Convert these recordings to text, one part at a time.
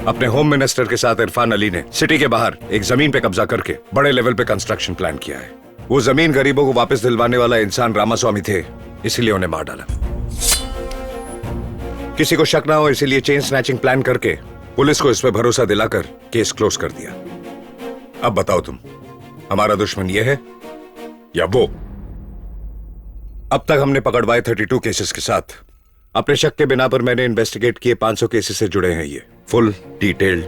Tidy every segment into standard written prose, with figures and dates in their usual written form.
अपने home minister के साथ इरफान अली ने सिटी के बाहर एक जमीन पे कब्जा करके बड़े लेवल पे कंस्ट्रक्शन प्लान किया है। वो जमीन गरीबों को वापस दिलवाने वाला इंसान रामास्वामी थे, इसीलिए उन्हें मार डाला। किसी को शक ना हो इसीलिए चेन स्नैचिंग प्लान करके पुलिस को इस पे भरोसा दिलाकर केस क्लोज कर दिया। अब बताओ तुम, हमारा दुश्मन ये है या वो? अब तक हमने पकड़वाए 32 केसेस के साथ अपने शक के बिना पर मैंने इन्वेस्टिगेट किए 500 केसेस से जुड़े हैं ये फुल डिटेल्ड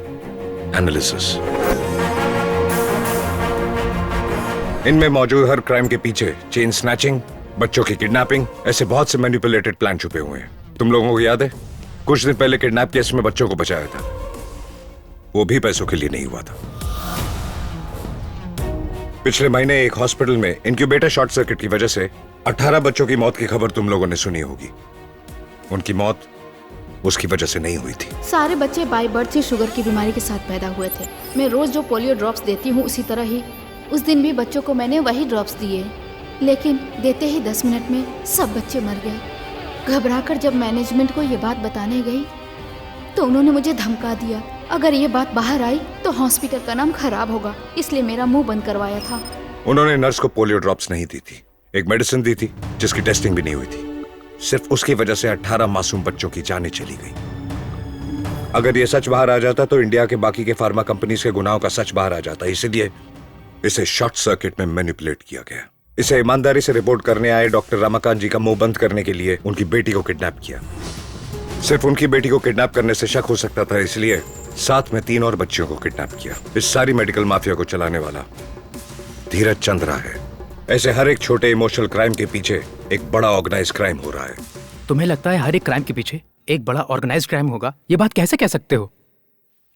एनालिसिस। इनमें मौजूद हर क्राइम के पीछे चेन स्नैचिंग, बच्चों की किडनैपिंग, ऐसे बहुत से मैनिपुलेटेड प्लान छुपे हुए हैं। तुम लोगों को याद है कुछ दिन पहले किडनैप केस में बच्चों को बचाया था, वो भी पैसों के लिए नहीं हुआ था। पिछले महीने एक हॉस्पिटल में इनक्यूबेटर शॉर्ट सर्किट की वजह से 18 बच्चों की मौत की खबर तुम लोगों ने सुनी होगी। उनकी मौत उसकी वजह से नहीं हुई थी। सारे बच्चे बाय बर्थ से शुगर की बीमारी के साथ पैदा हुए थे। मैं रोज जो पोलियो ड्रॉप्स देती हूँ उसी तरह ही उस दिन भी बच्चों को मैंने वही ड्रॉप्स दिए, लेकिन देते ही 10 मिनट में सब बच्चे मर गए। घबराकर जब मैनेजमेंट को ये बात बताने गई तो उन्होंने मुझे धमका दिया, अगर ये बात बाहर आई तो हॉस्पिटल का नाम खराब होगा, इसलिए मेरा मुंह बंद करवाया था। उन्होंने नर्स को पोलियो ड्रॉप्स नहीं दी थी, एक मेडिसिन दी थी जिसकी टेस्टिंग भी नहीं हुई थी। सिर्फ उसकी वजह से 18 मासूम बच्चों की जानें चली गई। अगर ये सच बाहर आ जाता तो इंडिया के बाकी के फार्मा कंपनीज के गुनाहों का सच बाहर आ जाता। इसलिए इसे शॉर्ट सर्किट में मैनिपुलेट किया गया। इसे ईमानदारी से रिपोर्ट करने आए डॉक्टर रमाकांत जी का मुंह बंद करने के लिए उनकी बेटी को किडनैप किया। सिर्फ उनकी बेटी को किडनैप करने से शक हो सकता था, इसलिए साथ में 3 और बच्चियों को किडनैप किया। इस सारी मेडिकल माफिया को चलाने वाला धीरज चंद्रा है। ऐसे हर एक छोटे इमोशनल क्राइम के पीछे एक बड़ा ऑर्गेनाइज क्राइम हो रहा है। तुम्हें लगता है हर एक क्राइम के पीछे एक बड़ा ऑर्गेनाइज क्राइम होगा? ये बात कैसे कह सकते हो?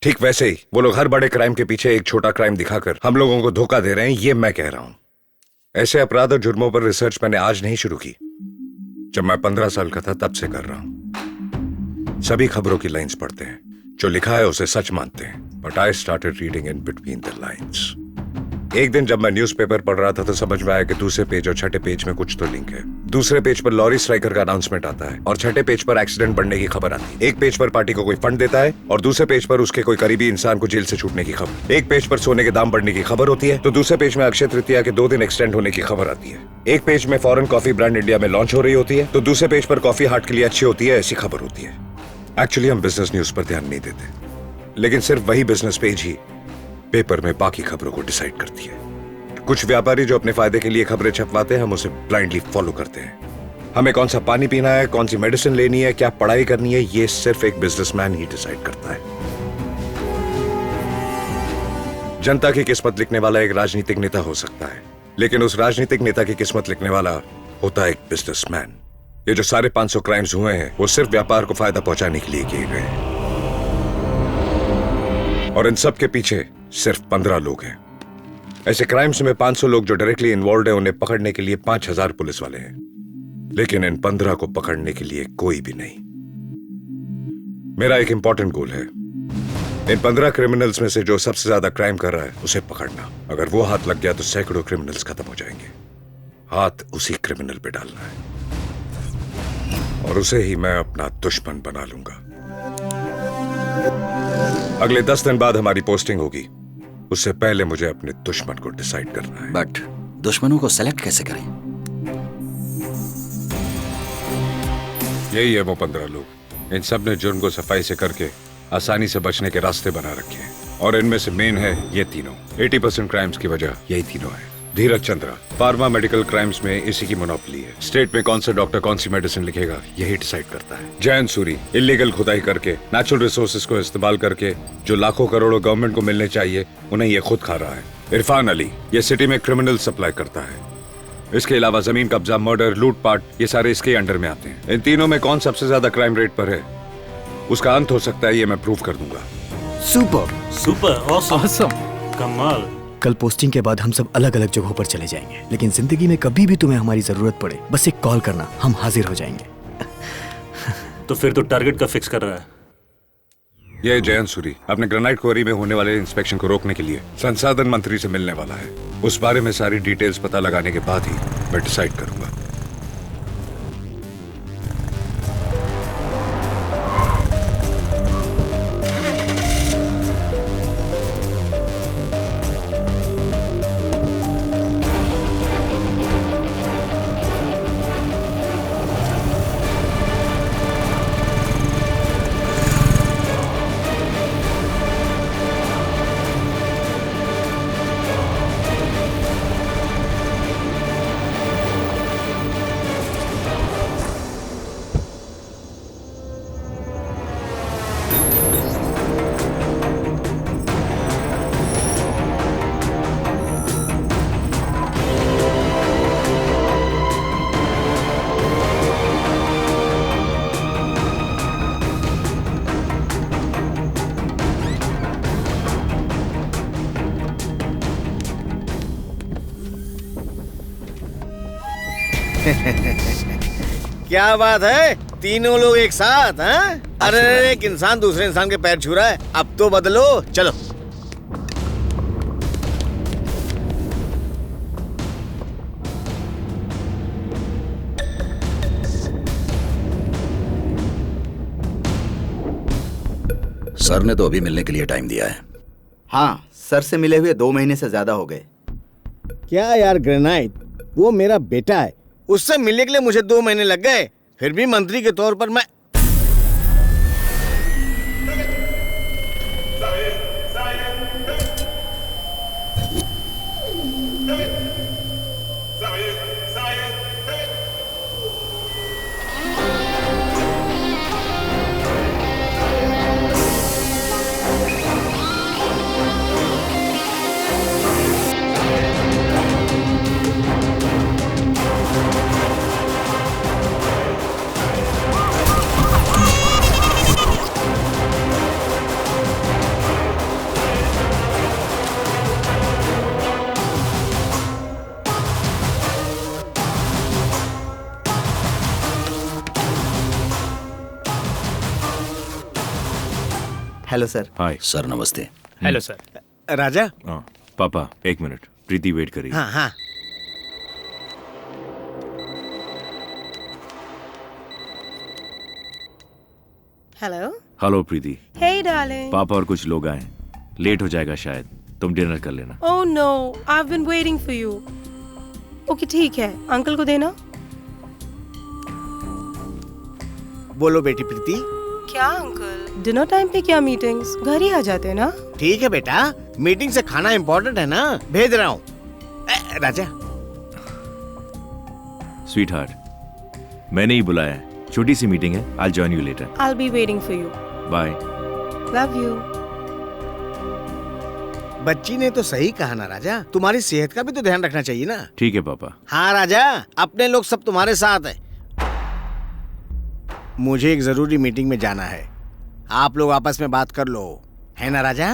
ठीक वैसे ही वो लोग हर बड़े क्राइम के पीछे एक छोटा क्राइम दिखाकर हम लोगों को धोखा दे रहे हैं, ये मैं कह रहा हूं। ऐसे अपराध और जुर्मों पर रिसर्च मैंने आज नहीं शुरू की, जब मैं 15 साल का था तब से कर रहा हूं। सभी खबरों की लाइंस पढ़ते हैं, जो लिखा है उसे सच मानते हैं, but I started reading in between the lines. एक दिन जब मैं न्यूज़पेपर पढ़ रहा था तो समझ में आया कि दूसरे पेज और छठे पेज में कुछ तो लिंक है। दूसरे पेज पर लॉरी स्ट्राइकर का अनाउंसमेंट आता है और छठे पेज पर एक्सीडेंट बढ़ने की खबर आती है। एक पेज पर पार्टी को कोई फंड देता है और दूसरे पेज पर उसके कोई करीबी इंसान को जेल से छूटने की खबर। एक पेज पर सोने के दाम बढ़ने की खबर होती है तो दूसरे पेज में अक्षय तृतीया के 2 दिन एक्सटेंड होने की खबर आती है। एक पेज में फॉरेन कॉफी ब्रांड इंडिया में लॉन्च हो रही होती है तो दूसरे पेज पर कॉफी हार्ट के लिए अच्छी होती है, ऐसी खबर होती है। एक्चुअली हम बिजनेस न्यूज पर ध्यान नहीं देते, लेकिन सिर्फ वही बिजनेस पेज ही पेपर में बाकी खबरों को डिसाइड करती है। कुछ व्यापारी जो अपने फायदे के लिए खबरें छपवाते हैं, हम उसे ब्लाइंडली फॉलो करते हैं। हमें कौन सा पानी पीना है, कौन सी मेडिसिन लेनी है, क्या पढ़ाई करनी है, ये सिर्फ एक बिजनेसमैन ही डिसाइड करता है। जनता की किस्मत लिखने वाला एक राजनीतिक नेता हो सकता है, लेकिन उस राजनीतिक नेता की किस्मत लिखने वाला होता है एक बिजनेसमैन। ये जो सारे 500 क्राइम्स हुए हैं वो सिर्फ व्यापार को फायदा पहुंचाने के लिए किए गए, और इन सब के पीछे सिर्फ 15 लोग हैं। ऐसे क्राइम्स में 500 लोग जो डायरेक्टली इन्वॉल्व है, उन्हें पकड़ने के लिए 5000 पुलिस वाले हैं, लेकिन इन 15 को पकड़ने के लिए कोई भी नहीं। मेरा एक इंपॉर्टेंट गोल है, इन 15 क्रिमिनल्स में से जो सबसे ज्यादा क्राइम कर रहा है उसे पकड़ना। अगर वो हाथ लग गया तो सैकड़ों क्रिमिनल्स खत्म हो जाएंगे। हाथ उसी क्रिमिनल पे डालना है और उसे ही मैं अपना दुश्मन बना लूंगा। अगले 10 दिन बाद हमारी पोस्टिंग होगी, उससे पहले मुझे अपने दुश्मन को डिसाइड करना है। बट दुश्मनों को सेलेक्ट कैसे करें? यही है वो 15 लोग। इन सब ने जुर्म को सफाई से करके आसानी से बचने के रास्ते बना रखे हैं, और इनमें से मेन है ये तीनों। 80% क्राइम्स की वजह यही तीनों है। धीरज चंद्रा, फार्मा मेडिकल क्राइम्स में इसी की मोनोपोली है। स्टेट में कौन सा डॉक्टर कौन सी मेडिसिन लिखेगा यही डिसाइड करता है। जयंत सूरी, इलीगल खुदाई करके नेचुरल रिसोर्सेज को इस्तेमाल करके जो लाखों करोड़ों गवर्नमेंट को मिलने चाहिए उन्हें ये खुद खा रहा है। इरफान अली, ये सिटी में क्रिमिनल सप्लाई करता है। इसके अलावा जमीन कब्जा, मर्डर, लूटपाट, ये सारे इसके अंडर में आते हैं। इन तीनों में कौन सबसे ज्यादा क्राइम रेट पर है उसका अंत हो सकता है, ये मैं प्रूव कर दूंगा। सुपर ऑसम, कमाल। कल पोस्टिंग के बाद हम सब अलग अलग जगहों पर चले जाएंगे, लेकिन जिंदगी में कभी भी तुम्हें हमारी जरूरत पड़े बस एक कॉल करना, हम हाजिर हो जाएंगे। तो फिर तो टारगेट का फिक्स कर रहा है। यह जयंत सूरी अपने ग्रेनाइट क्वारी में होने वाले इंस्पेक्शन को रोकने के लिए संसाधन मंत्री से मिलने वाला है। उस बारे में सारी डिटेल्स पता लगाने के बाद ही मैं डिसाइड करूंगा। क्या बात है, तीनों लोग एक साथ हैं? अरे एक इंसान दूसरे इंसान के पैर छू रहा है, अब तो बदलो, चलो। सर ने तो अभी मिलने के लिए टाइम दिया है। हाँ, सर से मिले हुए 2 महीने से ज्यादा हो गए। क्या यार ग्रेनाइट, वो मेरा बेटा है, उससे मिलने के लिए मुझे 2 महीने लग गए, फिर भी मंत्री के तौर पर मैं हेलो सर। हाय सर नमस्ते। Hello sir. राजा। हाँ पापा, एक मिनट, प्रीति वेट करिए। हाँ हाँ। Hello. Hello Preeti. Hey darling. पापा और कुछ लोग आए, लेट हो जाएगा शायद, तुम डिनर कर लेना। Oh no, I have been waiting for you. Okay ठीक है, अंकल को देना। बोलो बेटी प्रीति। क्या अंकल, डिनर टाइम पे क्या मीटिंग्स, घर ही आ जाते ना। ठीक है बेटा, मीटिंग से खाना इम्पोर्टेंट है ना, भेज रहा हूँ। राजा। स्वीट हार्ट, मैंने ही बुलाया है, छोटी सी मीटिंग है, I'll join you later. I'll be waiting for you. Bye. Love you. बच्ची ने तो सही कहा ना राजा, तुम्हारी सेहत का भी तो ध्यान रखना चाहिए ना। ठीक है पापा। हाँ राजा, अपने लोग सब तुम्हारे साथ हैं। मुझे एक जरूरी मीटिंग में जाना है, आप लोग आपस में बात कर लो, है ना राजा?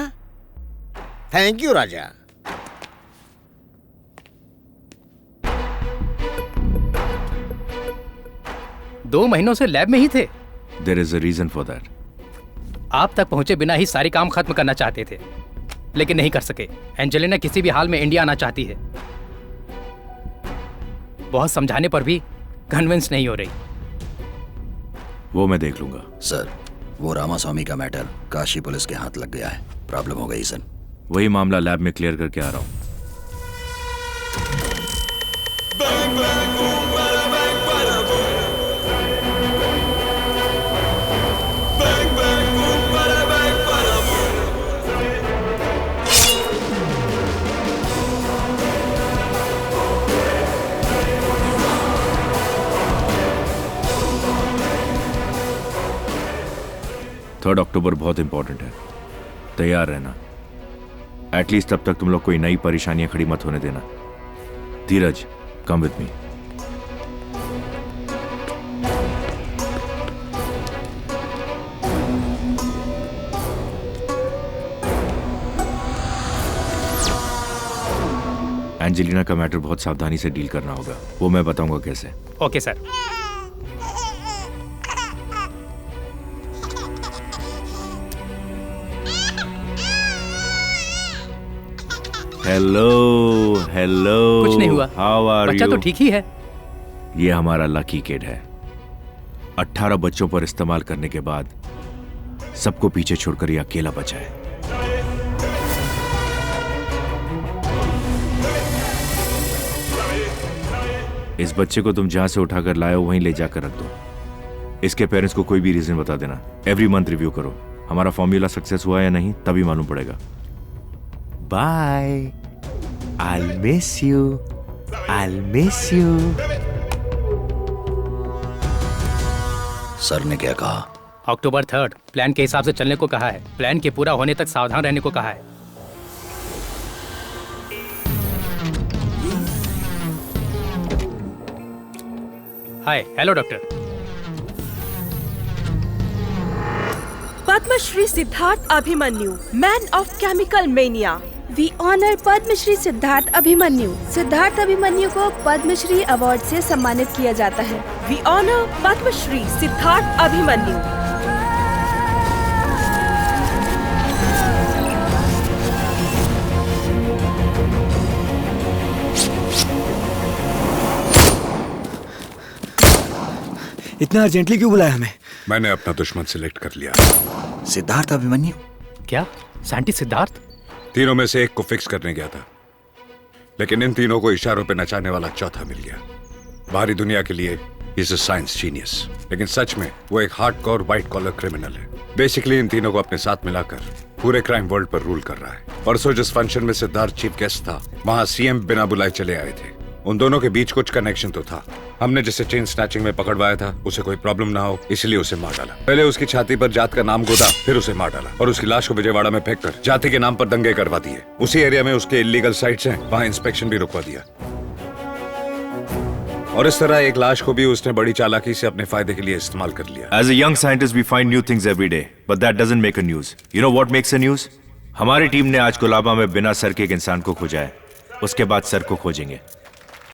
थैंक यू राजा। दो महीनों से लैब में ही थे। There is a reason for that. आप तक पहुंचे बिना ही सारी काम खत्म करना चाहते थे, लेकिन नहीं कर सके। एंजेलिना किसी भी हाल में इंडिया आना चाहती है। बहुत समझाने पर भी कन्विंस नहीं हो रही। वो मैं देख लूंगा। सर, वो रामास्वामी का मैटर काशी पुलिस के हाथ लग गया है, प्रॉब्लम हो गई सर। वही मामला लैब में क्लियर करके आ रहा हूँ। थर्ड अक्टूबर बहुत इंपॉर्टेंट है, तैयार रहना। एटलीस्ट तब तक तुम लोग कोई नई परेशानियां खड़ी मत होने देना। धीरज, कम विद मी। एंजेलिना का मैटर बहुत सावधानी से डील करना होगा, वो मैं बताऊंगा कैसे। Okay sir. हेलो हेलो, कुछ नहीं हुआ, हाउ आर बच्चा यू? तो ठीक ही है। ये हमारा लकी किड है। 18 बच्चों पर इस्तेमाल करने के बाद सबको पीछे छोड़कर ये अकेला बचा है। इस बच्चे को तुम जहां से उठाकर लाए हो वहीं ले जाकर रख दो। इसके पेरेंट्स को कोई भी रीजन बता देना। एवरी मंथ रिव्यू करो, हमारा फॉर्मूला सक्सेस हुआ या नहीं तभी मालूम पड़ेगा। Bye, I'll miss you, I'll miss you. Sir ने क्या कहा? अक्टूबर 3 प्लान के हिसाब से चलने को कहा है। प्लान के पूरा होने तक सावधान रहने को कहा है। Hi, hello doctor. Padmashri Siddharth Abhimanyu, man of chemical mania, we honour Padmashri Siddharth Abhimanyu. Siddharth Abhimanyu को पद्मश्री अवार्ड से सम्मानित किया जाता है। We honour Padmashri Siddharth Abhimanyu. इतना अर्जेंटली क्यों बुलाया हमें? मैंने अपना दुश्मन सिलेक्ट कर लिया। सिद्धार्थ अभिमन्यु? क्या साइंटिस्ट सिद्धार्थ? तीनों में से एक को फिक्स करने गया था, लेकिन इन तीनों को इशारों पे नचाने वाला चौथा मिल गया। बाहरी दुनिया के लिए इज अ साइंस जीनियस, लेकिन सच में वो एक हार्डकोर व्हाइट कॉलर क्रिमिनल है। बेसिकली इन तीनों को अपने साथ मिलाकर पूरे क्राइम वर्ल्ड पर रूल कर रहा है। परसों जिस फंक्शन में सिद्धार्थ चीफ गेस्ट था, वहां सीएम बिना बुलाए चले आए थे। उन दोनों के बीच कुछ कनेक्शन तो था। हमने जिसे चेन स्नैचिंग में पकड़वाया था, उसे कोई प्रॉब्लम ना हो इसलिए उसे मार डाला। पहले उसकी छाती पर जात का नाम गोदा, फिर उसे मार डाला और उसकी लाश को विजयवाड़ा में फेंककर जाति के नाम पर दंगे करवा दिए। उसी एरिया में उसके इलीगल साइट्स हैं, वहां इंस्पेक्शन भी रुकवा दिया। और इस तरह एक लाश को भी उसने बड़ी चालाकी से अपने फायदे के लिए इस्तेमाल कर लिया। As a young scientist, we find new things every day, but that doesn't make a news. You know what makes a news? हमारी टीम ने आज कोलाबा में बिना सर के एक इंसान को खोजा है। उसके बाद सर को खोजेंगे।